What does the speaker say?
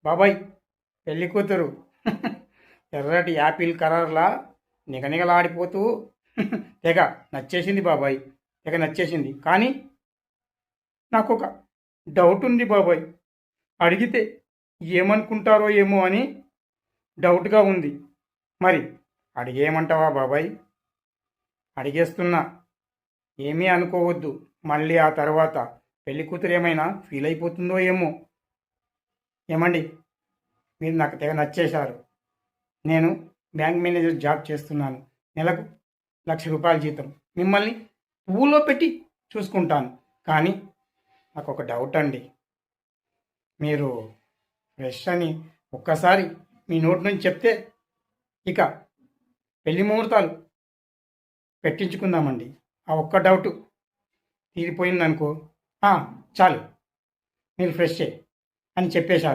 బాబాయ్ పెళ్లి కూతురు ఎర్రటి యాపిల్ కలర్లా నిగనిగలాడిపోతూ తెగ నచ్చేసింది బాబాయ్. తెగ నచ్చేసింది. కానీ నాకు ఒక డౌట్ ఉంది బాబాయ్. అడిగితే ఏమనుకుంటారో ఏమో అని డౌట్గా ఉంది. మరి అడిగేయమంటావా బాబాయ్? అడిగేస్తున్నా, ఏమీ అనుకోవద్దు. మళ్ళీ ఆ తర్వాత పెళ్లి కూతురు ఏమైనా ఫీల్ అయిపోతుందో ఏమో. ఏమండి, మీరు నాకు తెగ నచ్చేశారు. నేను బ్యాంక్ మేనేజర్ జాబ్ చేస్తున్నాను. నెలకు ₹1,00,000 జీతం. మిమ్మల్ని పువ్వులో పెట్టి చూసుకుంటాను. కానీ నాకు ఒక డౌట్ అండి. మీరు ఫ్రెష్ అని ఒక్కసారి మీ నోటి నుంచి చెప్తే ఇక పెళ్లి ముహూర్తాలు పెట్టించుకుందామండి. ఆ ఒక్క డౌట్ తీరిపోయిందనుకో, చాలు, మీరు ఫ్రెషే అని చెప్పేశారు.